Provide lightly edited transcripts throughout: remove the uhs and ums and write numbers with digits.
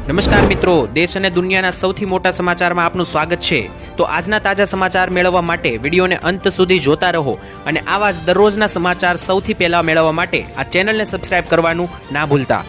નમસ્કાર મિત્રો, દેશ અને દુનિયાના સૌથી મોટા સમાચારમાં આપનું સ્વાગત છે। તો આજના તાજા સમાચાર મેળવવા માટે વિડીયોને અંત સુધી જોતા રહો અને આવા જ દરરોજના સમાચાર સૌથી પહેલા મેળવવા માટે આ ચેનલને સબસ્ક્રાઇબ કરવાનું ના ભૂલતા।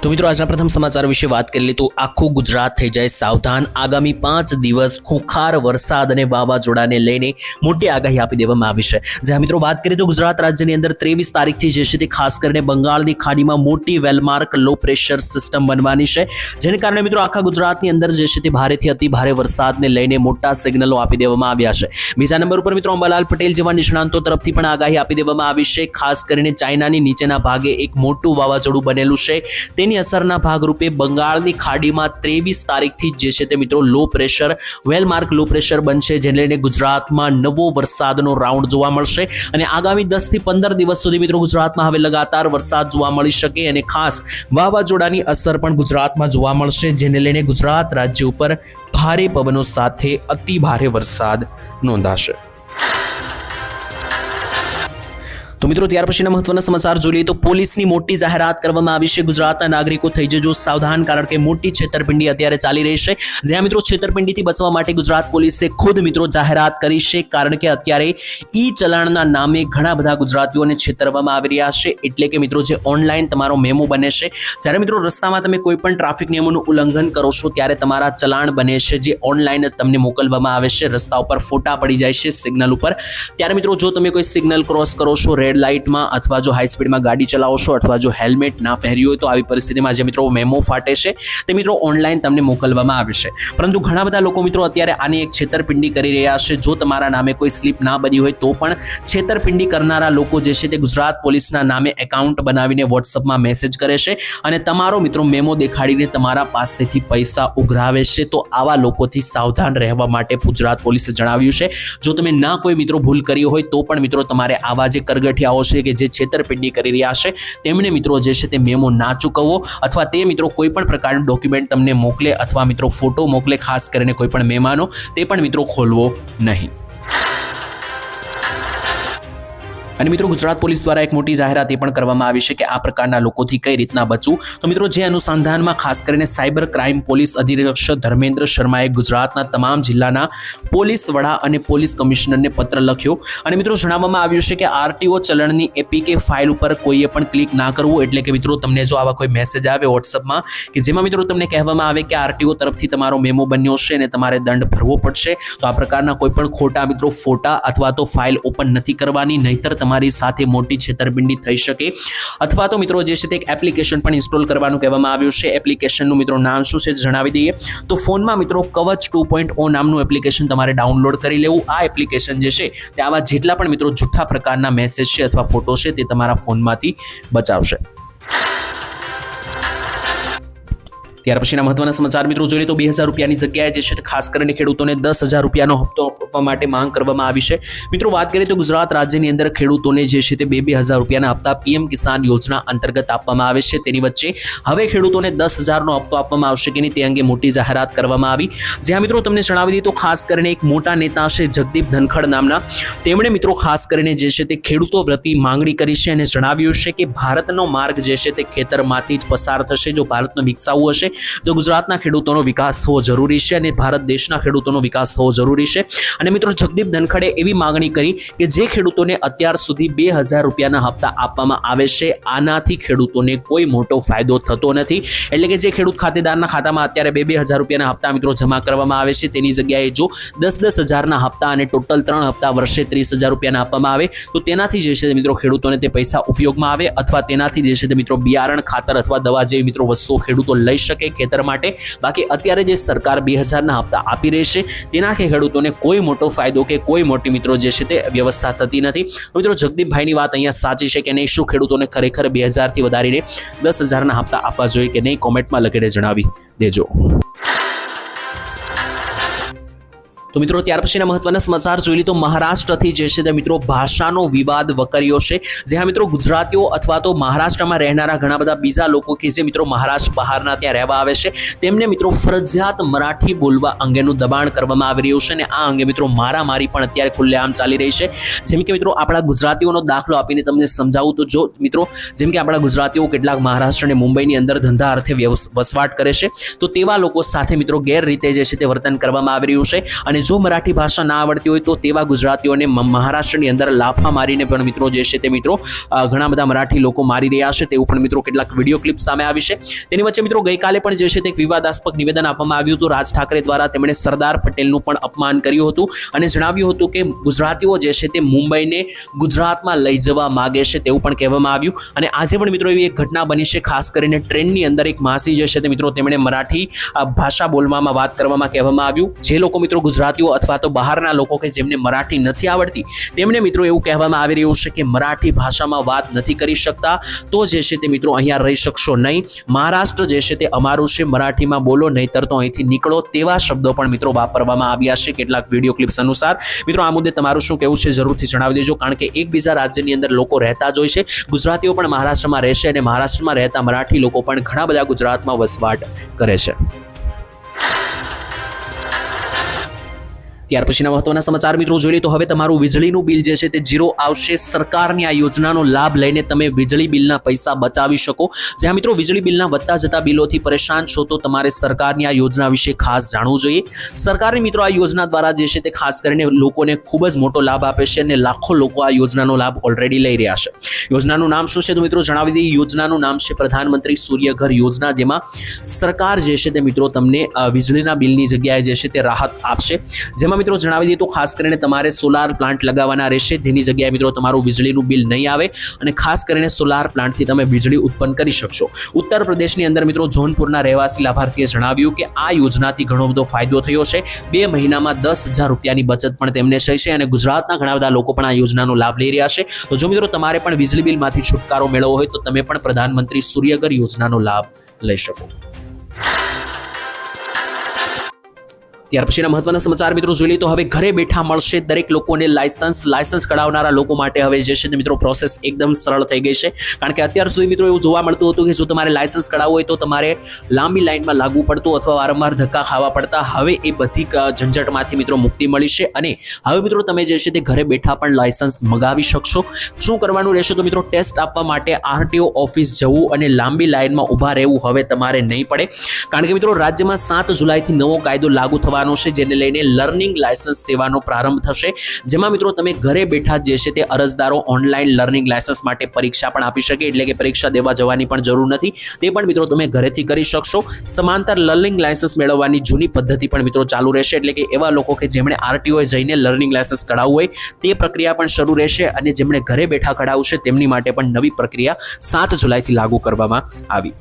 તો મિત્રો આજના પ્રથમ સમાચાર વિશે વાત કરી લે તો આખું ગુજરાત થઈ જાય સાવધાન। આગામી 5 દિવસ ખુંખાર વરસાદ અને વાવાઝોડાને લઈને મોટી આગાહી આપી દેવામાં આવી છે। જ્યાં મિત્રો વાત કરીએ તો ગુજરાત રાજ્યની અંદર 23 તારીખથી જે છે તે ખાસ કરીને બંગાળની ખાડીમાં મોટી વેલમાર્ક લો પ્રેશર સિસ્ટમ બનવાની છે, જેને કારણે મિત્રો આખા ગુજરાતની અંદર જે છે તે ભારેથી અતિ ભારે વરસાદને લઈને મોટા સિગ્નલો આપી દેવામાં આવ્યા છે। બીજા નંબર ઉપર મિત્રો અંબાલાલ પટેલ જેવા નિષ્ણાંતો તરફથી પણ આગાહી આપી દેવામાં આવી છે। ખાસ કરીને ચાઇનાની નીચેના ભાગે એક મોટું વાવાઝોડું બનેલું છે, તેની અસરના ભાગરૂપે બંગાળની ખાડીમાં 23 તારીખથી જે છે તે મિત્રો low pressure well-marked low pressure બનશે, જેને લઈને ગુજરાતમાં નવો વરસાદનો રાઉન્ડ જોવા મળશે અને આગામી 10 થી 15 દિવસ સુધી મિત્રો ગુજરાતમાં હવે લગાતાર વરસાદ જોવા મળી શકે અને ખાસ વાવાઝોડાની અસર પણ ગુજરાતમાં જોવા મળશે, જેને લઈને ગુજરાત રાજ્ય ઉપર ભારે પવનો સાથે અતિ ભારે વરસાદ નોંધાશે। તો મિત્રો ત્યાર પછીના મહત્વના સમાચાર જોઈએ તો પોલીસની મોટી જાહેરાત કરવામાં આવી છે। ગુજરાતના નાગરિકો થઈ જજો સાવધાન, કારણ કે મોટી છેતરપિંડી અત્યારે ચાલી રહી છે। જ્યાં મિત્રો છેતરપિંડીથી બચવા માટે ગુજરાત પોલીસે ખુદ મિત્રો જાહેરાત કરી છે, કારણ કે અત્યારે ઈ ચલાણના નામે ઘણા બધા ગુજરાતીઓને છેતરવામાં આવી રહ્યા છે। એટલે કે મિત્રો જે ઓનલાઈન તમારો મેમો બને છે, જ્યારે મિત્રો રસ્તામાં તમે કોઈ પણ ટ્રાફિક નિયમોનું ઉલ્લંઘન કરો છો ત્યારે તમારા ચલાણ બને છે, જે ઓનલાઈન તમને મોકલવામાં આવે છે। રસ્તા ઉપર ફોટા પડી જાય છે સિગ્નલ ઉપર, ત્યારે મિત્રો જો તમે કોઈ સિગ્નલ ક્રોસ કરો છો રેડ લાઇટમાં અથવા જો હાઈ સ્પીડમાં ગાડી ચલાવો છો અથવા જો હેલ્મેટ ના પહેર્યું હોય તો આવી પરિસ્થિતિમાં જે મિત્રો મેમો ફાટે છે તે મિત્રો ઓનલાઈન તમને મોકલવામાં આવે છે। પરંતુ ઘણા બધા લોકો મિત્રો અત્યારે આની એક છેતરપિંડી કરી રહ્યા છે। જો તમારા નામે કોઈ સ્લીપ ના બની હોય તો પણ છેતરપિંડી કરનારા લોકો જે છે તે ગુજરાત પોલીસના નામે એકાઉન્ટ બનાવીને વોટ્સઅપમાં મેસેજ કરે છે અને તમારો મિત્રો મેમો દેખાડીને તમારા પાસેથી પૈસા ઉઘરાવે છે। તો આવા લોકોથી સાવધાન રહેવા માટે ગુજરાત પોલીસે જણાવ્યું છે। જો તમે ના કોઈ મિત્રો ભૂલ કરી હોય તો પણ મિત્રો તમારે આવા જે કરગઠિયાઓ છે કે જે છેતરપિંડી કરી રહ્યા છે તેમને મિત્રો જે છે તે મેમો ના ચૂકવવો, અથવા તે મિત્રો કોઈ પણ પ્રકારનું ડોક્યુમેન્ટ તમને મોકલે અથવા મિત્રો ફોટો મોકલે, ખાસ કરીને કોઈ પણ મહેમાનો, તે પણ મિત્રો ખોલવો નહીં। અને મિત્રો ગુજરાત પોલીસ દ્વારા એક મોટી જાહેરાત એ પણ કરવામાં આવી છે કે આ પ્રકારના લોકોથી કઈ રીતના બચવું। તો મિત્રો જે અનુસંધાનમાં ખાસ કરીને સાયબર ક્રાઇમ પોલીસ અધિક્ષક ધર્મેન્દ્ર શર્માએ ગુજરાતના તમામ જિલ્લાના પોલીસ વડા અને પોલીસ કમિશનરને પત્ર લખ્યો અને મિત્રો જણાવવામાં આવ્યું છે કે આરટીઓ ચલણની એપીકે ફાઇલ ઉપર કોઈએ પણ ક્લિક ના કરવું। એટલે કે મિત્રો તમને જો આવા કોઈ મેસેજ આવે વોટ્સઅપમાં કે જેમાં મિત્રો તમને કહેવામાં આવે કે આરટીઓ તરફથી તમારો મેમો બન્યો છે અને તમારે દંડ ભરવો પડશે, તો આ પ્રકારના કોઈ પણ ખોટા મિત્રો ફોટા અથવા તો ફાઇલ ઓપન નથી કરવાની, નહીતર તમારી સાથે મોટી છેતરપિંડી થઈ શકે। અથવા તો મિત્રો જે છે તે એક એપ્લિકેશન પણ ઇન્સ્ટોલ કરવાનું કહેવામાં આવ્યું છે। એપ્લિકેશનનું મિત્રો નામ શું છે જણાવી દઈએ તો ફોનમાં મિત્રો કવચ 2.0 નામનું એપ્લિકેશન તમારે ડાઉનલોડ કરી લેવું। આ એપ્લિકેશન જે છે તે આવા જેટલા પણ મિત્રો જૂઠા પ્રકારના મેસેજ છે અથવા ફોટો છે તે તમારા ફોનમાંથી બચાવશે। ત્યાર પછીના મહત્વના સમાચાર મિત્રો જોઈએ તો 2000 રૂપિયાની જગ્યાએ જે છે ખાસ કરીને ખેડૂતોને 10,000 રૂપિયાનો હપ્તો આપવા માટે માંગ કરવામાં આવી છે। મિત્રો વાત કરીએ તો ગુજરાત રાજ્યની અંદર ખેડૂતોને જે છે તે 2,000 રૂપિયાના હપ્તા પીએમ કિસાન યોજના અંતર્ગત આપવામાં આવે છે। તેની વચ્ચે હવે ખેડૂતોને 10,000નો હપ્તો આપવામાં આવશે કે નહીં તે અંગે મોટી જાહેરાત કરવામાં આવી। જ્યાં મિત્રો તમને જણાવી દઈએ તો ખાસ કરીને એક મોટા નેતા છે જગદીપ ધનખડ નામના, તેમણે મિત્રો ખાસ કરીને જે છે તે ખેડૂતો પ્રતિ માંગણી કરી છે અને જણાવ્યું છે કે ભારતનો માર્ગ જે છે તે ખેતરમાંથી જ પસાર થશે। જો ભારતનો વિકસાવવો હશે તો ગુજરાતના ખેડૂતોનો વિકાસ થવો જરૂરી છે અને ભારત દેશના ખેડૂતોનો વિકાસ થવો જરૂરી છે। અને મિત્રો જગદીપ ધનખડે એવી માંગણી કરી કે જે ખેડૂતોને અત્યાર સુધી 2,000 રૂપિયાના હપ્તા આપવામાં આવે છે, આનાથી ખેડૂતોને કોઈ મોટો ફાયદો થતો નથી। એટલે કે જે ખેડૂત ખાતેદારના ખાતામાં અત્યારે 2,000 રૂપિયાના હપ્તા મિત્રો જમા કરવામાં આવે છે, તેની જગ્યાએ જો 10,000ના હપ્તા અને ટોટલ 3 હપ્તા વર્ષે 30,000 રૂપિયાના આપવામાં આવે તો તેનાથી જે છે મિત્રો ખેડૂતોને તે પૈસા ઉપયોગમાં આવે, અથવા તેનાથી જે છે તે મિત્રો બિયારણ, ખાતર અથવા દવા જેવી મિત્રો વસ્તુઓ ખેડૂતો લઈ શકે ખેતર માટે। બાકી અત્યારે જે સરકાર 2,000ના હપ્તા આપી રહી છે તેનાથી ખેડૂતોને કોઈ મોટો ફાયદો કે કોઈ મોટી મિત્રો જે છે તે વ્યવસ્થા થતી નથી। મિત્રો જગદીપભાઈની વાત અહીંયા સાચી છે કે નહીં? શું ખેડૂતોને ખરેખર 2,000થી વધારીને 10,000ના હપ્તા આપવા જોઈએ કે નહીં? કોમેન્ટમાં લખીને જણાવી દેજો। તો મિત્રો ત્યાર પછીના મહત્વના સમાચાર જોઈ લી તો મહારાષ્ટ્રથી જે છે તે મિત્રો ભાષાનો વિવાદ વકર્યો છે. જે હા મિત્રો ગુજરાતીઓ અથવા તો મહારાષ્ટ્રમાં રહેનારા ઘણા બધા બીજા લોકો કે જે મિત્રો મહારાષ્ટ્ર બહારના ત્યાં રહેવા આવે છે તેમને મિત્રો ફરજિયાત મરાઠી બોલવા અંગેનું દબાણ કરવામાં આવી રહ્યું છે અને આ અંગે મિત્રો મારામારી પણ અત્યારે ખુલ્લેઆમ ચાલી રહી છે. જેમ કે મિત્રો આપણા ગુજરાતીઓનો દાખલો આપીને તમને સમજાવું તો જો મિત્રો જેમ કે આપણા ગુજરાતીઓ કેટલાક મહારાષ્ટ્ર અને મુંબઈની અંદર ધંધા અર્થે વસવાટ કરે છે તો તેવા લોકો સાથે મિત્રો ગેરરીતે જે છે તે વર્તન કરવામાં આવી રહ્યું છે અને જો મરાઠી ભાષા ના આવડતી હોય તો તેવા ગુજરાતીઓને મહારાષ્ટ્રની અંદર લાફા મારીને પણ મિત્રો જે છે તે મિત્રો ઘણા બધા મરાઠી લોકો મારી રહ્યા છે તેવું પણ મિત્રો કેટલાક વિડીયો ક્લિપ સામે આવી છે. તેની વચ્ચે મિત્રો ગઈકાલે પણ જે છે તે વિવાદાસ્પદ નિવેદન આપવામાં આવ્યું હતું. રાજ ઠાકરે દ્વારા તેમણે સરદાર પટેલનું પણ અપમાન કર્યું હતું અને જણાવ્યું હતું કે ગુજરાતીઓ જે છે તે મુંબઈને ગુજરાતમાં લઈ જવા માંગે છે તેવું પણ કહેવામાં આવ્યું. અને આજે પણ મિત્રો એવી એક ઘટના બની છે, ખાસ કરીને ટ્રેનની અંદર એક માસી જે છે તે મિત્રો તેમણે મરાઠી ભાષા બોલવામાં વાત કરવામાં કહેવામાં આવ્યું. જે લોકો મિત્રો ગુજરાતીઓ અથવા તો બહારના લોકો કે જેમને મરાઠી નથી આવડતી તેમને મિત્રો એવું કહેવામાં આવી રહ્યું છે કે મરાઠી ભાષામાં વાત નથી કરી શકતા તો જે છે તે મિત્રો અહીંયા રહી શકશો નહીં. મહારાષ્ટ્ર જે છે તે અમારું છે, મરાઠીમાં બોલો નહીતર તો અહીંથી નીકળો, તેવા શબ્દો પણ મિત્રો વાપરવામાં આવ્યા છે કેટલાક વિડીયો ક્લિપ્સ અનુસાર. મિત્રો આ મુદ્દે તમારું શું કહેવું છે જરૂરથી જણાવી દેજો, કારણ કે એકબીજા રાજ્યની અંદર લોકો રહેતા જ હોય છે. ગુજરાતીઓ પણ મહારાષ્ટ્રમાં રહેશે અને મહારાષ્ટ્રમાં રહેતા મરાઠી લોકો પણ ઘણા બધા ગુજરાતમાં વસવાટ કરે છે. ત્યાર પછીના મહત્વના સમાચાર મિત્રો જોઈ લે તો હવે તમારું વીજળીનું બિલ જે છે તે ઝીરો આવશે. સરકારની આ યોજનાનો લાભ લઈને તમે વીજળી બિલના પૈસા બચાવી શકો. જ્યાં મિત્રો વીજળી બિલના વધતા જતા બિલોથી પરેશાન છો તો તમારે સરકારની આ યોજના વિશે ખાસ જાણવું જોઈએ. સરકારની મિત્રો આ યોજના દ્વારા જે છે તે ખાસ કરીને લોકોને ખૂબ જ મોટો લાભ આપે છે અને લાખો લોકો આ યોજનાનો લાભ ઓલરેડી લઈ રહ્યા છે. યોજનાનું નામ શું છે તો મિત્રો જણાવી દઈએ. યોજનાનું નામ છે પ્રધાનમંત્રી સૂર્યઘર યોજના, જેમાં સરકાર જે છે તે મિત્રો તમને વીજળીના બિલની જગ્યાએ જે છે તે રાહત આપશે. જેમાં મિત્રો જણાવી દઈએ તો ખાસ કરીને તમારે સોલાર પ્લાન્ટ લગાવવાના રહેશે, જેની જગ્યાએ મિત્રો તમારું વીજળીનું બિલ નહીં આવે અને ખાસ કરીને સોલાર પ્લાન્ટથી તમે વીજળી ઉત્પન્ન કરી શકશો. ઉત્તર પ્રદેશની અંદર મિત્રો જોનપુરના રહેવાસી લાભાર્થીએ જણાવ્યું કે આ યોજનાથી ઘણો બધો ફાયદો થયો છે. 2 મહિનામાં 10,000 રૂપિયાની બચત પણ તેમને થઈ છે અને ગુજરાતના ઘણા બધા લોકો પણ આ યોજનાનો લાભ લઈ રહ્યા છે. તો જો મિત્રો તમારે પણ વીજળી બિલમાંથી છુટકારો મેળવવો હોય તો તમે પણ પ્રધાનમંત્રી સૂર્યઘર યોજનાનો લાભ લઈ શકો. ત્યાર પછીના મહત્વના સમાચાર મિત્રો જોઈ લઈએ તો હવે ઘરે બેઠા મળશે દરેક લોકોને લાયસન્સ કઢાવનારા લોકો માટે હવે જે છે મિત્રો પ્રોસેસ એકદમ સરળ થઈ ગઈ છે. કારણ કે અત્યાર સુધી મિત્રો એવું જોવા મળતું હતું કે જો તમારે લાયસન્સ કઢાવવું હોય તો તમારે લાંબી લાઈનમાં લાગવું પડતું અથવા વારંવાર ધક્કા ખાવા પડતા. હવે એ બધી ઝંઝટમાંથી મિત્રો મુક્તિ મળી છે અને હવે મિત્રો તમે જે છે તે ઘરે બેઠા પણ લાયસન્સ મંગાવી શકશો. શું કરવાનું રહેશે તો મિત્રો ટેસ્ટ આપવા માટે RTO ઓફિસ જવું અને લાંબી લાઈનમાં ઊભા રહેવું હવે તમારે નહીં પડે. કારણ કે મિત્રો રાજ્યમાં 7 જુલાઈથી નવો કાયદો લાગુ થવાનો છે, જેને લઈને લર્નિંગ લાયસન્સ સેવાનો પ્રારંભ થશે. જેમાં મિત્રો તમે ઘરે બેઠા જે છે તે અરજદારો ઓનલાઈન લર્નિંગ લાયસન્સ માટે પરીક્ષા પણ આપી શકે, એટલે કે પરીક્ષા દેવા જવાની પણ જરૂર નથી. તે પણ મિત્રો તમે ઘરેથી કરી શકશો. સમાંતર લર્નિંગ લાયસન્સ મેળવવાની જૂની પદ્ધતિ પણ મિત્રો ચાલુ રહેશે, એટલે કે એવા લોકો કે જેમણે RTO જઈને લર્નિંગ લાયસન્સ કઢાવવું હોય તે પ્રક્રિયા પણ શરૂ રહેશે અને જેમણે ઘરે બેઠા કઢાવશે તેમની માટે પણ નવી પ્રક્રિયા 7 જુલાઈથી લાગુ કરવામાં આવી.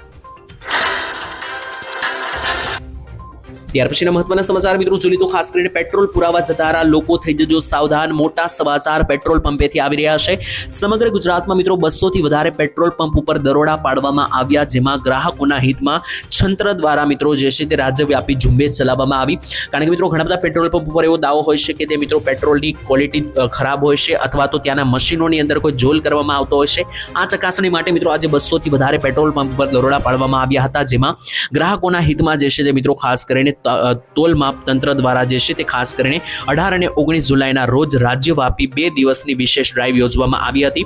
ત્યાર પછીના મહત્વના સમાચાર મિત્રો જોઈએ તો ખાસ કરીને પેટ્રોલ પુરાવા જતા લોકો થઈ જજો સાવધાન. મોટા સમાચાર પેટ્રોલ પંપેથી આવી રહ્યા છે. સમગ્ર ગુજરાતમાં મિત્રો 200 થી વધારે પેટ્રોલ પંપ ઉપર દરોડા પાડવામાં આવ્યા, જેમાં ગ્રાહકોના હિતમાં છંત્ર દ્વારા મિત્રો જે છે તે રાજ્યવ્યાપી ઝુંબેશ ચલાવવામાં આવી. કારણ કે મિત્રો ઘણા બધા પેટ્રોલ પંપ ઉપર એવો દાવો હોય છે કે તે મિત્રો પેટ્રોલની ક્વોલિટી ખરાબ હોય છે અથવા તો ત્યાંના મશીનોની અંદર કોઈ જોલ કરવામાં આવતો હોય છે. આ ચકાસણી માટે મિત્રો આજે 200 થી વધારે પેટ્રોલ પંપ ઉપર દરોડા પાડવામાં આવ્યા હતા, જેમાં ગ્રાહકોના હિતમાં જે છે તે મિત્રો ખાસ કરીને તોલ માપ તંત્ર દ્વારા જે છે તે ખાસ કરીને 18 અને 19 જુલાઈના રોજ રાજ્યવ્યાપી 2 દિવસની વિશેષ ડ્રાઈવ યોજવામાં આવી હતી.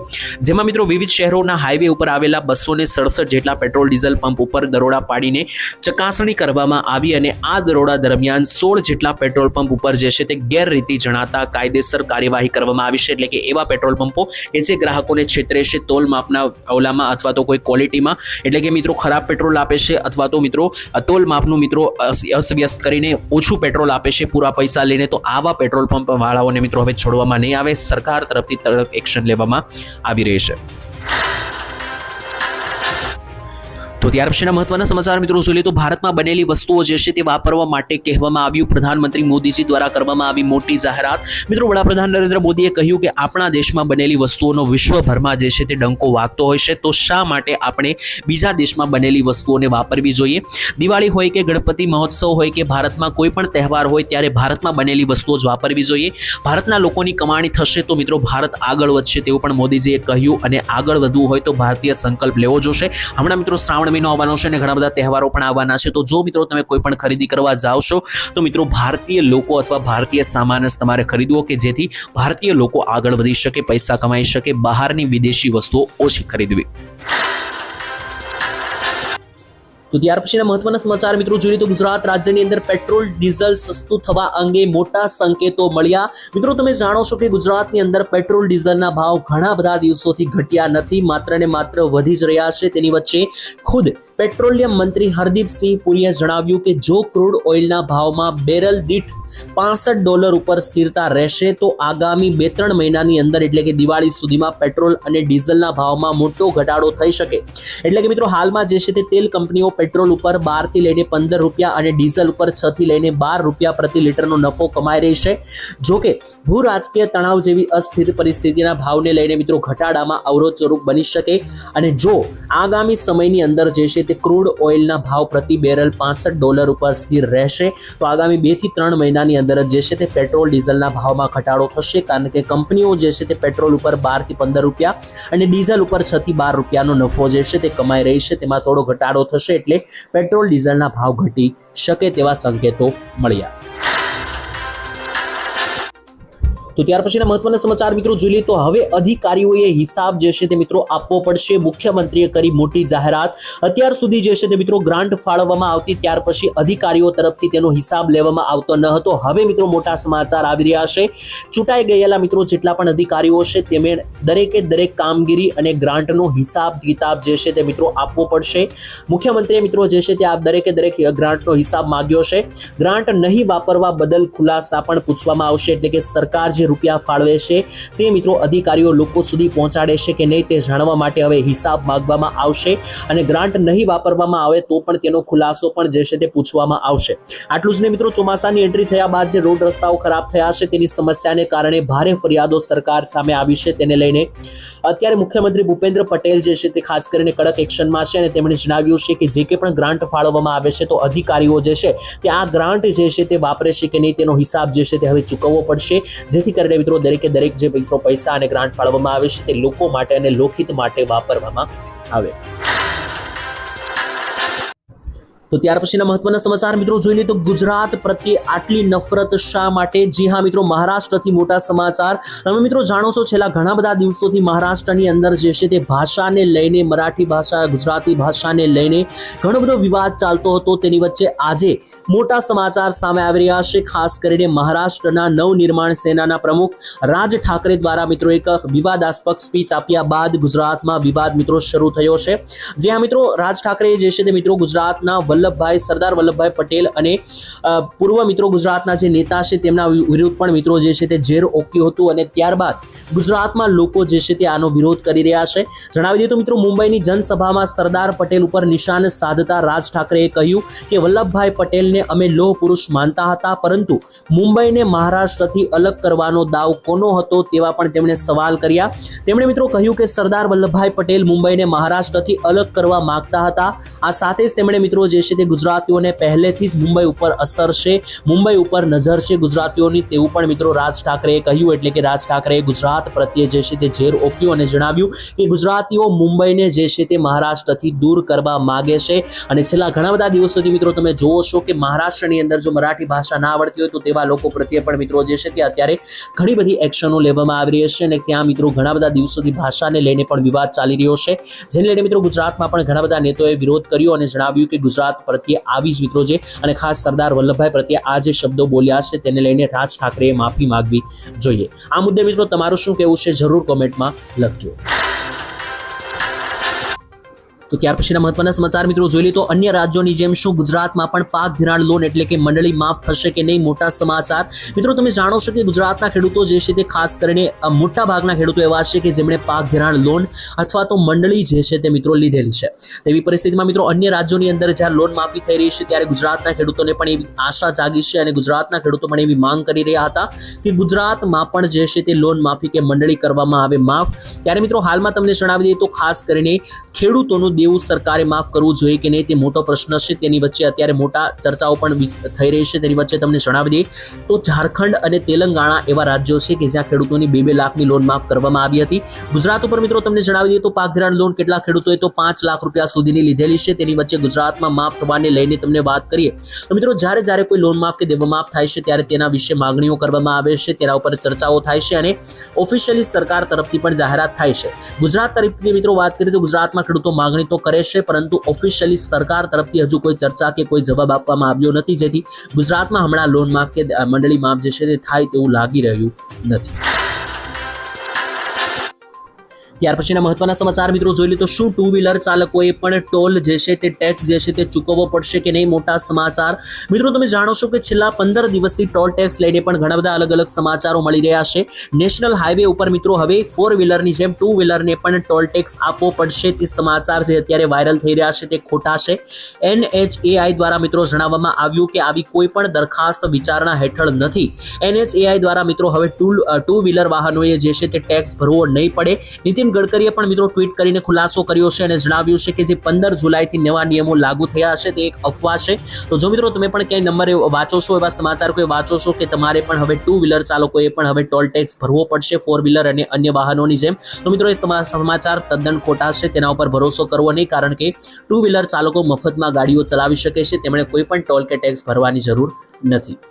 જેમાં મિત્રો વિવિધ શહેરોના હાઈવે ઉપર આવેલા 267 જેટલા પેટ્રોલ ડીઝલ પંપ ઉપર દરોડા પાડીને ચકાસણી કરવામાં આવી અને આ દરોડા દરમિયાન 16 જેટલા પેટ્રોલ પંપ ઉપર જે છે તે ગેરરીતિ જણાતા કાયદેસર કાર્યવાહી કરવામાં આવી છે. એટલે કે એવા પેટ્રોલ પંપો કે જે ગ્રાહકોને છેતરે છે તોલ માપના અવલામાં અથવા તો કોઈ ક્વોલિટીમાં, એટલે કે મિત્રો ખરાબ પેટ્રોલ આપે છે અથવા તો મિત્રો તોલ માપનું મિત્રો અસ્વ્યસ્ત કરીને ઓછું પેટ્રોલ આપે છે પૂરા પૈસા લઈને. તો આવા પેટ્રોલ પંપ વાળાઓને મિત્રો હવે છોડવામાં નહીં આવે. સરકાર તરફથી તરત એક્શન લેવામાં આવી રહી છે. તો તો ત્યાર પછીના મહત્વના સમાચાર મિત્રો જોઈએ તો ભારતમાં બનેલી વસ્તુઓ જે છે તે વાપરવા માટે કહેવામાં આવ્યું. પ્રધાનમંત્રી મોદીજી દ્વારા કરવામાં આવી મોટી જાહેરાત. મિત્રો વડાપ્રધાન નરેન્દ્ર મોદીએ કહ્યું કે આપણા દેશમાં બનેલી વસ્તુઓનો વિશ્વભરમાં જે છે તે ડંકો વાગતો હોય છે, તો શા માટે આપણે બીજા દેશમાં બનેલી વસ્તુઓને વાપરવી જોઈએ? દિવાળી હોય કે ગણપતિ મહોત્સવ હોય કે ભારતમાં કોઈ પણ તહેવાર હોય ત્યારે ભારતમાં બનેલી વસ્તુઓ જ વાપરવી જોઈએ. ભારતના લોકોની કમાણી થશે તો મિત્રો ભારત આગળ વધશે તેવું પણ મોદીજીએ કહ્યું. અને આગળ વધવું હોય તો ભારતીય સંકલ્પ લેવો જોશે. હમણાં મિત્રો શ્રાવણ મહિનો આવવાનો છે અને ઘણા બધા તહેવારો પણ આવવાના છે, તો જો મિત્રો તમે કોઈ પણ ખરીદી કરવા જાઓ છો તો મિત્રો ભારતીય લોકો અથવા ભારતીય સામાન જ તમારે ખરીદવો કે જેથી ભારતીય લોકો આગળ વધી શકે, પૈસા કમાઈ શકે, બહારની વિદેશી વસ્તુઓ ઓછી ખરીદવી. તો ત્યાર પછીના મહત્વના સમાચાર મિત્રો જોઈએ તો ગુજરાત રાજ્યની અંદર પેટ્રોલ ડીઝલ સસ્તું થવા અંગે મોટા સંકેતો મળ્યા. મિત્રો તમે જાણો છો કે ગુજરાતની અંદર પેટ્રોલ ડીઝલના ભાવ ઘણા બધા દિવસોથી ઘટ્યા નથી, માત્ર ને માત્ર વધી જ રહ્યા છે. તેની વચ્ચે ખુદ પેટ્રોલિયમ મંત્રી હરદીપસિંહ પુરીએ જણાવ્યું કે જો ક્રૂડ ઓઇલના ભાવમાં બેરલ દીઠ $65 ઉપર સ્થિરતા રહેશે તો આગામી 2-3 મહિનાની અંદર એટલે કે દિવાળી સુધીમાં પેટ્રોલ અને ડીઝલના ભાવમાં મોટો ઘટાડો થઈ શકે. એટલે કે મિત્રો હાલમાં જે છે તે તેલ કંપનીઓ પેટ્રોલ ઉપર 12 થી લઈને 15 રૂપિયા અને ડીઝલ ઉપર 6 થી લઈને 12 રૂપિયા પ્રતિ લીટરનો નફો કમાઈ રહી છે. જોકે ભૂ રાજકીય તણાવ જેવી અસ્થિર પરિસ્થિતિના ભાવને લઈને મિત્રો ઘટાડામાં અવરોધ સ્વરૂપ બની શકે. અને જો આગામી સમયની અંદર જે છે તે ક્રૂડ ઓઇલના ભાવ પ્રતિ બેરલ $65 ઉપર સ્થિર રહેશે તો આગામી 2 થી 3 મહિનાની અંદર જે છે તે પેટ્રોલ ડીઝલના ભાવમાં ઘટાડો થશે, કારણ કે કંપનીઓ જે છે તે પેટ્રોલ ઉપર 12 થી 15 રૂપિયા અને ડીઝલ ઉપર 6 થી 12 રૂપિયાનો નફો જે છે તે કમાઈ રહી છે. તેમાં થોડો ઘટાડો થશે એટલે પેટ્રોલ ડીઝલના ભાવ ઘટી શકે તેવા સંકેતો મળ્યા. તો ત્યાર પછીના મહત્વના સમાચાર મિત્રો જોઈએ તો હવે અધિકારીઓએ હિસાબ જે છે તે મિત્રો આપવો પડશે. મુખ્યમંત્રીએ કરી મોટી જાહેરાત. અત્યાર સુધી જે છે તે મિત્રો ગ્રાન્ટ ફાળવવામાં આવતી, ત્યાર પછી અધિકારીઓ તરફથી તેનો હિસાબ લેવામાં આવતો ન હતો. હવે મિત્રો મોટા સમાચાર આવી રહ્યા છે. ચૂંટાઈ ગયેલા મિત્રો જેટલા પણ અધિકારીઓ છે તેમણે દરેક કામગીરી અને ગ્રાન્ટનો હિસાબ કિતાબ જે છે તે મિત્રો આપવો પડશે. મુખ્યમંત્રીએ મિત્રો જે છે તે આ દરેક ગ્રાન્ટનો હિસાબ માંગ્યો છે. ગ્રાન્ટ નહીં વાપરવા બદલ ખુલાસા પણ પૂછવામાં આવશે, એટલે કે સરકાર જે રૂપિયા ફાળવે છે તે મિત્રો અધિકારીઓ લોકો સુધી પહોંચાડે છે કે નહીં તે જાણવા માટે હવે હિસાબ માંગવામાં આવશે. અને ગ્રાન્ટ નહીં વાપરવામાં આવે તો પણ તેનો ખુલાસો પણ જે છે તે પૂછવામાં આવશે. આટલું જ નહીં મિત્રો, ચોમાસાની એન્ટ્રી થયા બાદ જે રોડ રસ્તાઓ ખરાબ થયા છે તેની સમસ્યાને કારણે ભારે ફરિયાદો સરકાર સામે આવી છે. તેને લઈને અત્યારે મુખ્યમંત્રી ભૂપેન્દ્ર પટેલ જે છે તે ખાસ કરીને કડક એક્શનમાં છે અને તેમણે જણાવ્યું છે કે જે કે પણ ગ્રાન્ટ ફાળવવામાં આવે છે તો અધિકારીઓ જે છે તે આ ગ્રાન્ટ જે છે તે વાપરે છે કે નહીં તેનો હિસાબ જે છે તે હવે ચૂકવવો પડશે, જેથી કરીને મિત્રો દરેક જે મિત્રો પૈસા અને ગ્રાન્ટ ફાળવવામાં આવે છે તે લોકો માટે અને લોકહિત માટે વાપરવામાં આવે. તો ત્યાર પછીના મહત્વના સમાચાર મિત્રો જોઈએ તો ગુજરાત પ્રત્યે આટલી નફરત શા માટે? જી હા મિત્રો, મહારાષ્ટ્રથી મોટા સમાચાર. તમે મિત્રો જાણો છો છેલ્લા ઘણા બધા દિવસોથી મહારાષ્ટ્રની અંદર જે છે તે ભાષાને લઈને, મરાઠી ભાષા, ગુજરાતી ભાષાને લઈને ઘણો બધો વિવાદ ચાલતો હતો. તેની વચ્ચે આજે મોટા સમાચાર સામે આવી રહ્યા છે. ખાસ કરીને મહારાષ્ટ્રના નવનિર્માણ સેનાના પ્રમુખ રાજ ઠાકરે દ્વારા મિત્રો એક વિવાદાસ્પદ સ્પીચ આપ્યા બાદ ગુજરાતમાં વિવાદ મિત્રો શરૂ થયો છે. જ્યાં મિત્રો રાજ ઠાકરે જે છે તે મિત્રો ગુજરાતના સરદાર વલ્લભભાઈ પટેલ અને પૂર્વ મિત્રો ગુજરાતના જે નેતા છે તેમના વિરુદ્ધ પણ મિત્રો જે છે તે ઝેર ઓક્યું હતું અને ત્યારબાદ ગુજરાતમાં લોકો જે છે તે આનો વિરોધ કરી રહ્યા છે. જણાવી દઈએ તો મિત્રો મુંબઈની જનસભામાં સરદાર પટેલ ઉપર નિશાન સાધતા રાજ ઠાકરેએ કહ્યું કે વલ્લભભાઈ પટેલને અમે લોહ પુરુષ માનતા હતા, પરંતુ મુંબઈને મહારાષ્ટ્રથી અલગ કરવાનો દાવ કોનો હતો તેવા પણ તેમણે સવાલ કર્યા. તેમણે મિત્રો કહ્યું કે સરદાર વલ્લભભાઈ પટેલ મુંબઈને મહારાષ્ટ્રથી અલગ કરવા માંગતા હતા. આ સાથે જ તેમણે મિત્રો જે છે તે ગુજરાતીઓને પહેલેથી જ મુંબઈ ઉપર અસર છે, મુંબઈ ઉપર નજર છે ગુજરાતીઓની, તેવું પણ મિત્રો રાજ ઠાકરેએ કહ્યું. એટલે કે રાજ ઠાકરેએ ગુજરાત પ્રત્યે જે છે તે ઝેર ઓક્યું અને જણાવ્યું કે ગુજરાતીઓ મુંબઈને જે છે તે મહારાષ્ટ્રથી દૂર કરવા માંગે છે. અને છેલ્લા ઘણા બધા દિવસોથી મિત્રો તમે જોવો છો કે મહારાષ્ટ્રની અંદર જો મરાઠી ભાષા ના આવડતી હોય તો તેવા લોકો પ્રત્યે પણ મિત્રો જે છે તે અત્યારે ઘણી બધી એક્શનો લેવામાં આવી રહી છે અને ત્યાં મિત્રો ઘણા બધા દિવસોથી ભાષાને લઈને પણ વિવાદ ચાલી રહ્યો છે, જેને લઈને મિત્રો ગુજરાતમાં પણ ઘણા બધા નેતાઓએ વિરોધ કર્યો અને જણાવ્યું કે ગુજરાત પ્રત્યે આવી જ મિત્રો છે અને ખાસ સરદાર વલ્લભભાઈ પ્રત્યે આ જે શબ્દો બોલ્યા છે તેને લઈને રાજ ઠાકરેએ માફી માંગવી જોઈએ. આ મુદ્દે મિત્રો તમારું શું કહેવું છે જરૂર કોમેન્ટમાં લખજો. તો ત્યાર પછીના મહત્વના સમાચાર મિત્રો જોઈ લે તો અન્ય રાજ્યોની જેમ શું ગુજરાતમાં પણ પાક ધિરાણ લોન એટલે કે મંડળી માફ થશે કે નહીં, મોટા સમાચાર મિત્રો તમે જાણો છો કે ગુજરાતના ખેડૂતો જે છે તે ખાસ કરીને મોટા ભાગના ખેડૂતો એવા છે કે જેમણે પાક ધિરાણ લોન અથવા તો મંડળી જે છે તે મિત્રો લીધેલી છે। તેવી પરિસ્થિતિમાં મિત્રો અન્ય રાજ્યોની અંદર જ્યારે લોન માફી થઈ રહી છે ત્યારે ગુજરાતના ખેડૂતોને પણ એવી આશા જાગી છે અને ગુજરાતના ખેડૂતો પણ એવી માંગ કરી રહ્યા હતા કે ગુજરાતમાં પણ જે છે તે લોન માફી કે મંડળી કરવામાં આવે માફ। ત્યારે મિત્રો હાલમાં તમને જણાવી દઈએ તો ખાસ કરીને ખેડૂતોનું દેવું સરકારે માફ કરવું જોઈએ કે નહીં તે મોટો પ્રશ્ન છે, તેની વચ્ચે અત્યારે મોટા ચર્ચાઓ પણ થઈ રહી છે। તેની વચ્ચે તમને જણાવી દઈએ તો ઝારખંડ અને તેલંગાણા એવા રાજ્યો છે કે જ્યાં ખેડૂતોની 2-2 લાખની લોન માફ કરવામાં આવી હતી। ગુજરાત ઉપર મિત્રો તમને જણાવી દઈએ તો પાક ધિરાણ લોન કેટલા ખેડૂતોએ તો 5 લાખ રૂપિયા સુધીની લીધેલી છે। તેની વચ્ચે ગુજરાતમાં માફ થવાને લઈને તમને વાત કરીએ તો મિત્રો જ્યારે કોઈ લોન માફ કે દેવા માફ થાય છે ત્યારે તેના વિશે માંગણીઓ કરવામાં આવે છે, તેના ઉપર ચર્ચાઓ થાય છે અને ઓફિશિયલી સરકાર તરફથી પણ જાહેરાત થાય છે। ગુજરાત તરફથી મિત્રો વાત કરીએ તો ગુજરાતમાં ખેડૂતો માંગણી તો કરે છે પરંતુ ઓફિશિયલી સરકાર તરફથી હજુ કોઈ ચર્ચા કે કોઈ જવાબ આપવામાં આવ્યો નથી, જેથી ગુજરાતમાં હમણાં લોન માફ કે મંડળી માફ જે છે તે થાય તેવું લાગી રહ્યું નથી। ત્યાર પછીના મહત્વના સમાચાર મિત્રો જોઈ લે તો શું 2 વ્હીલર ચાલકોએ પણ ટોલ જે છે તે ટેક્સ જે છે તે ચૂકવવો પડશે કે નહીં, મોટા સમાચાર મિત્રો તમે જાણો છો કે છેલ્લા 15 દિવસથી ટોલ ટેક્સ લઈને પણ ઘણા બધા અલગ અલગ સમાચારો મળી રહ્યા છે। નેશનલ હાઈવે ઉપર મિત્રો હવે 4 વ્હીલરની જેમ 2 વ્હીલરને પણ ટોલ ટેક્સ આપવો પડશે તે સમાચાર જે અત્યારે વાયરલ થઈ રહ્યા છે તે ખોટા છે। NHAI દ્વારા મિત્રો જણાવવામાં આવ્યું કે આવી કોઈ પણ દરખાસ્ત વિચારણા હેઠળ નથી। NHAI દ્વારા મિત્રો હવે 2 વ્હીલર વાહનોએ જે છે તે ટેક્સ ભરવો નહીં પડે। નીતિન ગડકરીએ પણ મિત્રો ટ્વીટ કરીને ખુલાસો કર્યો છે અને જણાવ્યું છે કે જે 15 જુલાઈથી નવા નિયમો લાગુ થયા છે તે એક અફવા છે। તો જો મિત્રો તમે પણ ક્યાંય નંબરે વાંચો છો, એવા સમાચાર કોઈ વાંચો છો કે તમારે પણ હવે 2 વ્હીલર ચાલકોએ પણ હવે ટોલ ટેક્સ ભરવો પડશે 4 વ્હીલર અને અન્ય વાહનોની જેમ, તો મિત્રો એ તમારા સમાચાર તદ્દન ખોટા છે, તેના ઉપર ભરોસો કરવો નહીં, કારણ કે 2 વ્હીલર ચાલકો મફતમાં ગાડીઓ ચલાવી શકે છે, તેમણે કોઈ પણ ટોલ કે ટેક્સ ભરવાની જરૂર નથી।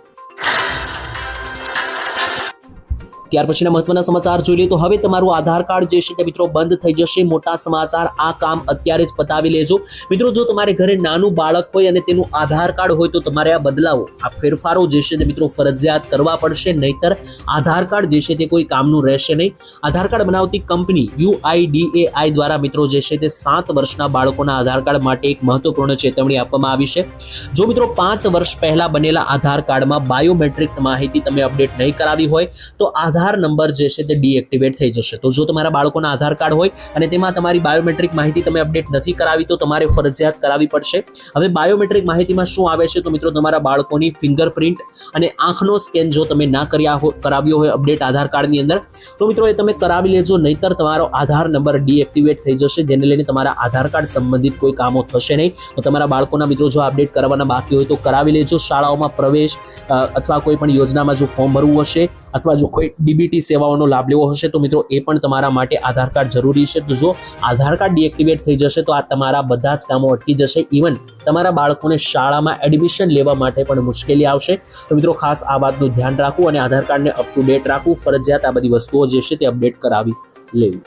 ત્યાર પછીના મહત્વના સમાચાર જોઈ લઈએ તો હવે તમારું આધાર કાર્ડ જે છે તે મિત્રો બંધ થઈ જશે, મોટા સમાચાર। આ કામ અત્યારે જ પતાવી લેજો મિત્રો। જો તમારે ઘરે નાનું બાળક હોય અને તેનું આધાર કાર્ડ હોય તો તમારે આ બદલાવો, આ ફેરફારો જે છે તે મિત્રો ફરજિયાત કરવા પડશે, નહીતર આધાર કાર્ડ જે છે તે કોઈ કામનું રહેશે નહીં। આધાર કાર્ડ બનાવતી કંપની UIDAI દ્વારા મિત્રો જે છે તે 7 વર્ષના બાળકોના આધાર કાર્ડ માટે એક મહત્વપૂર્ણ ચેતવણી આપવામાં આવી છે। જો મિત્રો 5 વર્ષ પહેલા બનેલા આધાર કાર્ડમાં બાયોમેટ્રિક માહિતી તમે અપડેટ નહીં કરાવી હોય તો આધાર નંબર જે છે તે ડીએક્ટિવેટ થઈ જશે। તો જો તમારા બાળકોના આધાર કાર્ડ હોય અને તેમાં તમારી બાયોમેટ્રિક માહિતી તમે અપડેટ નથી કરાવી તો તમારે ફરજિયાત કરાવી પડશે। હવે બાયોમેટ્રિક માહિતીમાં શું આવે છે તો મિત્રો તમારા બાળકોની ફિંગરપ્રિન્ટ અને આંખનો સ્કેન જો તમે ના કરાવ્યો હોય અપડેટ આધાર કાર્ડની અંદર તો મિત્રો એ તમે કરાવી લેજો, નહીતર તમારો આધાર નંબર ડીએક્ટિવેટ થઈ જશે, જેને લઈને તમારા આધાર કાર્ડ સંબંધિત કોઈ કામો થશે નહીં। તો તમારા બાળકોના મિત્રો જો અપડેટ કરવાના બાકી હોય તો કરાવી લેજો। શાળાઓમાં પ્રવેશ અથવા કોઈ પણ યોજનામાં જો ફોર્મ ભરવું હશે અથવા જો કોઈ DBT સેવાઓનો લાભ લેવો હશે તો મિત્રો એ પણ તમારા માટે આધાર કાર્ડ જરૂરી છે। તો જો આધાર કાર્ડ ડીએક્ટિવેટ થઈ જશે તો આ તમારા બધા જ કામો અટકી જશે, ઇવન તમારા બાળકોને શાળામાં એડમિશન લેવા માટે પણ મુશ્કેલી આવશે। તો મિત્રો ખાસ આ વાતનું ધ્યાન રાખવું અને આધાર કાર્ડને અપ ટુ ડેટ રાખવું, ફરજિયાત આ બધી વસ્તુઓ જે છે તે અપડેટ કરાવી લેવી।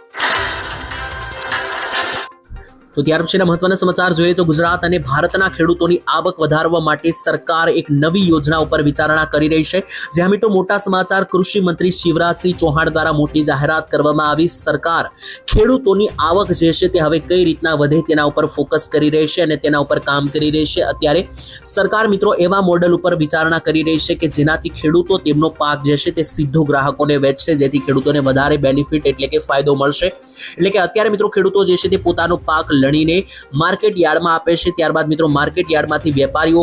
તો ત્યાર પછીના મહત્વના સમાચાર જોઈએ તો ગુજરાત અને ભારતના ખેડૂતોની આવક વધારવા માટે સરકાર એક નવી યોજના ઉપર વિચારણા કરી રહી છે। જ્યાં મિત્રો મોટા સમાચાર કૃષિ મંત્રી શિવરાજસિંહ ચૌહાણ દ્વારા મોટી જાહેરાત કરવામાં આવી। સરકાર ખેડૂતોની આવક જે છે તે હવે કઈ રીતના વધે તેના ઉપર ફોકસ કરી રહી છે અને તેના ઉપર કામ કરી રહી છે। અત્યારે સરકાર મિત્રો એવા મોડેલ ઉપર વિચારણા કરી રહી છે કે જેનાથી ખેડૂતો તેમનો પાક જે છે તે સીધો ગ્રાહકોને વેચશે, જેથી ખેડૂતોને વધારે બેનિફિટ એટલે કે ફાયદો મળશે। એટલે કે અત્યારે મિત્રો ખેડૂતો જે છે તે પોતાનો પાક લણીને માર્કેટ યાર્ડમાં આપે છે, ત્યારબાદ મિત્રો માર્કેટ યાર્ડમાંથી વેપારીઓ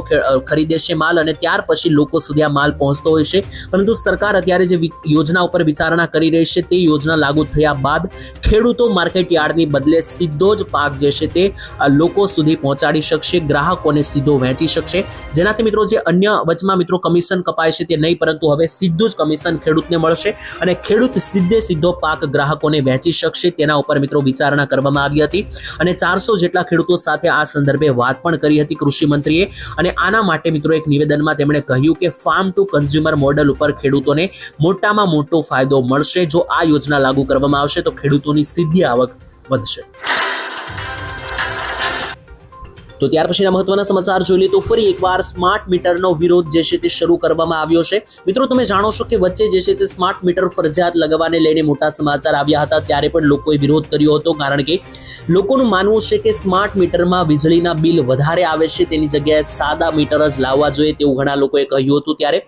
ખરીદે છે માલ અને ત્યાર પછી લોકો સુધી આ માલ પહોંચતો હોય છે। પરંતુ સરકાર અત્યારે જે યોજના ઉપર વિચારણા કરી રહી છે તે યોજના લાગુ થયા બાદ ખેડૂતો માર્કેટ યાર્ડની બદલે સીધો જ પાક જે છે તે લોકો સુધી પહોંચાડી શકશે, ગ્રાહકોને સીધો વહેંચી શકશે, જેનાથી મિત્રો જે અન્ય વચમાં મિત્રો કમિશન કપાય છે તે નહીં, પરંતુ હવે સીધું જ કમિશન ખેડૂતને મળશે અને ખેડૂત સીધો પાક ગ્રાહકોને વહેંચી શકશે। તેના ઉપર મિત્રો વિચારણા કરવામાં આવી હતી અને 400 જેટલા ખેડૂતો સાથે આ સંદર્ભે વાત પણ કરી હતી કૃષિ મંત્રીએ। અને આના માટે મિત્રો એક નિવેદનમાં તેમણે કહ્યું કે ફાર્મ ટુ કન્ઝ્યુમર મોડેલ ઉપર ખેડૂતોને મોટામાં મોટો ફાયદો મળશે। જો આ યોજના લાગુ કરવામાં આવશે તો ખેડૂતોની સીધી આવક વધશે। તો ત્યાર પછીના મહત્વના સમાચાર જોઈ લઈએ તો ફરી એકવાર સ્માર્ટ મીટરનો વિરોધ જે છે તે શરૂ કરવામાં આવ્યો છે। મિત્રો તમે જાણો છો કે વચ્ચે જે છે તે સ્માર્ટ મીટર ફરજિયાત લગાવવાને લઈને મોટા સમાચાર આવ્યા હતા, ત્યારે પણ લોકોએ વિરોધ કર્યો હતો, કારણ કે લોકોનું માનવું છે કે સ્માર્ટ મીટરમાં વીજળીના બિલ વધારે આવે છે, તેની જગ્યાએ સાદા મીટર જ લાવવા જોઈએ તેવું ઘણા લોકોએ કહ્યું હતું। ત્યારે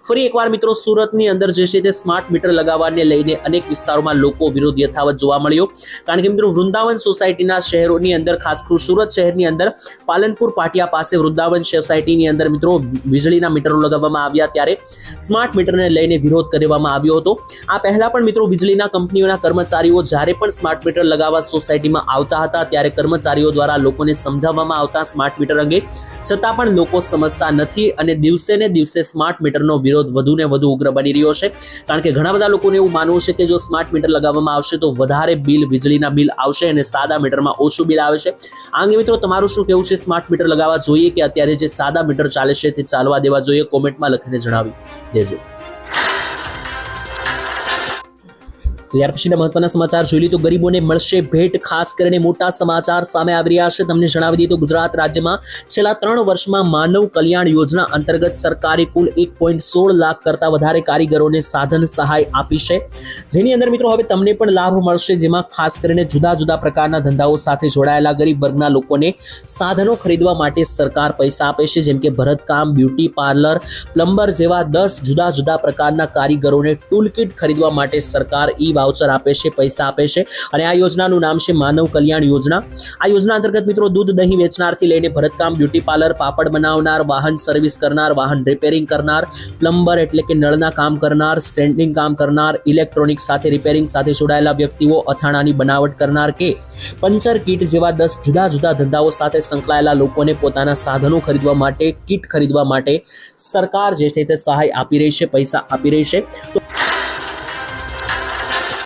ફરી એકવાર મિત્રો સુરતની અંદર જે છે તે સ્માર્ટ મીટર લગાવવાને લઈને અનેક વિસ્તારોમાં લોકો વિરોધ યથાવત જોવા મળ્યો, કારણ કે મિત્રો વૃંદાવન સોસાયટીના શહેરોની અંદર, ખાસ કરીને સુરત શહેરની અંદર પાલનપુર પાટિયા પાસે વૃંદાવન સોસાયટીની અંદર મિત્રો વીજળીના મીટરો લગાવવામાં આવ્યા, ત્યારે સ્માર્ટ મીટરને લઈને વિરોધ કરવામાં આવ્યો હતો। આ પહેલા પણ મિત્રો વીજળીના કંપનીઓના કર્મચારીઓ જ્યારે પણ સ્માર્ટ મીટર લગાવવા સોસાયટીમાં આવતા હતા, ત્યારે કર્મચારીઓ દ્વારા લોકોને સમજાવવામાં આવતા સ્માર્ટ મીટર અંગે, છતાં પણ લોકો સમજતા નથી અને દિવસે ને દિવસે સ્માર્ટ મીટરનો વિરોધ વધુ ને વધુ ઉગ્ર બની રહ્યો છે, કારણ કે ઘણા બધા લોકોને એવું માનવું છે કે જો સ્માર્ટ મીટર લગાવવામાં આવશે તો વધારે બિલ, વીજળીના બિલ આવશે અને સાદા મીટરમાં ઓછું બિલ આવે છે। આ અંગે મિત્રો તમારું શું કહેવું છે? સ્માર્ટ મીટર લગાવવા જોઈએ કે અત્યારે જે સાદા મીટર ચાલે છે તે ચાલવા દેવા જોઈએ? કોમેન્ટમાં લખીને જણાવી દેજો। ત્યાર પછીના મહત્વના સમાચાર જોઈ લઈએ તો ગરીબોને મળશે ભેટ, ખાસ કરીને મોટા સમાચાર સામે આવી રહ્યા છે। તમને જણાવી દઈએ તો ગુજરાત રાજ્યમાં છેલ્લા 3 વર્ષમાં માનવ કલ્યાણ યોજના અંતર્ગત સરકારે કુલ 1.16 લાખ કરતા વધારે કારીગરોને સાધન સહાય આપી છે, જેની અંદર મિત્રો હવે તમને પણ લાભ મળશે, જેમાં ખાસ કરીને જુદા જુદા પ્રકારના ધંધાઓ સાથે જોડાયેલા ગરીબ વર્ગના લોકોને સાધનો ખરીદવા માટે સરકાર પૈસા આપે છે, જેમ કે ભરતકામ, બ્યુટી પાર્લર, પ્લમ્બર જેવા 10 જુદા જુદા પ્રકારના કારીગરોને ટૂલ કિટ ખરીદવા માટે સરકાર વાઉચર આપે છે, પૈસા આપે છે, અને આ યોજનાનું નામ છે માનવ કલ્યાણ યોજના। આ યોજના અંતર્ગત મિત્રો દૂધ દહીં વેચનારથી લઈને ભરતકામ, બ્યુટી પાર્લર, પાપડ બનાવનાર, વાહન સર્વિસ કરનાર, વાહન રિપેરિંગ કરનાર, પ્લમ્બર એટલે કે નળના કામ કરનાર, સેન્ડિંગ કામ કરનાર, ઇલેક્ટ્રોનિક્સ સાથે રિપેરિંગ સાથે જોડાયેલા વ્યક્તિઓ, અથાણાની બનાવટ કરનાર કે પંચર કિટ જેવા 10 જુદા જુદા ધંધાઓ સાથે સંકળાયેલા લોકોને પોતાના સાધનો ખરીદવા માટે, કિટ ખરીદવા માટે સરકાર જે છે તે સહાય આપી રહી છે, પૈસા આપી રહી છે। તો